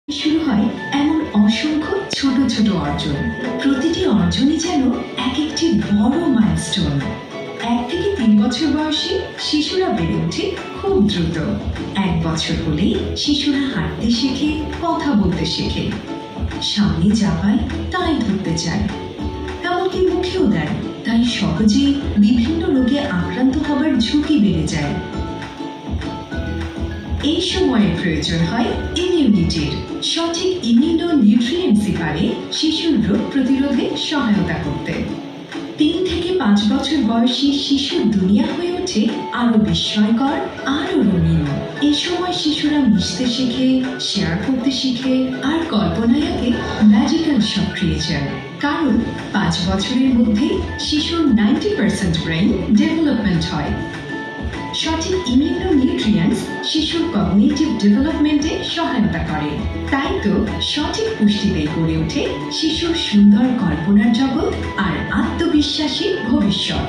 শুরু হয় এমন অসংখ্য ছোট ছোট অর্জন। প্রতিটি অর্জনই যেন এক একটি বড় মাইলস্টোন। 1 থেকে 3 বছর বয়সী শিশুরা বেড়ে ওঠে খুব দ্রুত। 1 বছর হলেই শিশুরা হাঁটতে শেখে, কথা বলতে শেখে, সামনে যা পায় তাই ধরতে চায়, এমনকি মুখেও দেয়। তাই সহজেই বিভিন্ন রোগে আক্রান্ত হবার ঝুঁকি বেড়ে যায়। এই সময়ে প্রয়োজন হয় ইমিউনিটির। সঠিক ইমিউনো নিউট্রিয়েন্টসই পারে শিশুর রোগ প্রতিরোধে সহায়তা করতে। 3 থেকে 5 বছর বয়সী শিশুর দুনিয়া হয়ে ওঠে আরো বিস্ময়কর, আরো রঙিন। এই সময় শিশুরা মিশতে শেখে, শেয়ার করতে শিখে, আর কল্পনায় আগে ম্যাজিক্যাল সব ক্রিয়েচার। কারণ 5 বছরের মধ্যে শিশুর 90% ব্রেইন ডেভেলপমেন্ট হয়। সঠিক ইমিউনো নিউট্রিয়েন্টস শিশুর কগনিটিভ ডেভেলপমেন্টে সহায়তা করে। তাই তো সঠিক পুষ্টিতে গড়ে ওঠে শিশুর সুন্দর কল্পনার জগৎ আর আত্মবিশ্বাসী ভবিষ্যৎ।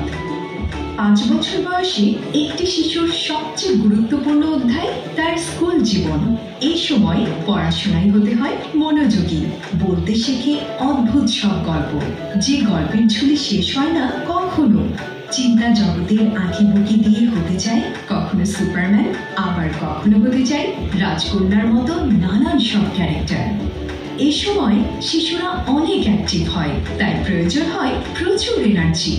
5 বছর বয়সে একটি শিশুর সবচেয়ে গুরুত্বপূর্ণ অধ্যায় তার স্কুল জীবন। এই সময় পড়াশোনায় হতে হয় মনোযোগী, বলতে শেখে অদ্ভুত সব গল্প, যে গল্পের ঝুলি শেষ হয় না কখনো। চিন্তা জগতের আঁকিবুকি দিয়ে হতে চায় কখনো সুপারম্যান, আবার কখনো হতে চায় রাজকন্যার মতো নানান সব ক্যারেক্টার। এই সময় শিশুরা অনেক অ্যাক্টিভ হয়, তাই প্রয়োজন হয় প্রচুর এনার্জি।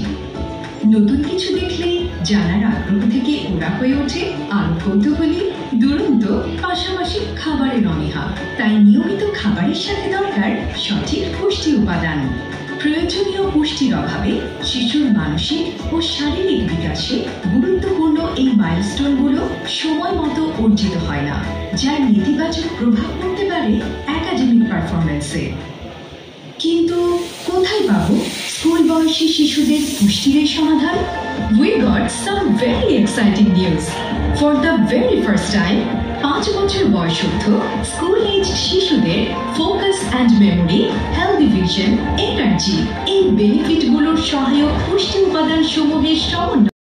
নতুন কিছু দেখলে জানার আগ্রহ থেকে ওরা হয়ে ওঠে আরো কৌতূহলী, দুরন্ত, পাশাপাশি খাবারের অনীহা। তাই নিয়মিত খাবারের সাথে দরকার সঠিক পুষ্টি উপাদান। প্রয়োজনীয় পুষ্টির অভাবে শিশুর মানসিক ও শারীরিক বিকাশে গুরুত্বপূর্ণ এই মাইলস্টোনগুলো সময় মতো অর্জিত হয় না, যার নেতিবাচক প্রভাব পড়তে পারে একাডেমিক পারফরমেন্সে। কিন্তু কোথায় পাবো স্কুল বয়সী শিশুদের পুষ্টির সমাধান? We got some very exciting news. For the very first time, 5 বছর বয়সোর্ধ স্কুল এজ শিশুদের focus and memory, healthy vision, energy এই বেনিফিটগুলোর সহায়ক পুষ্টি উপাদান সমূহের সমন্বয়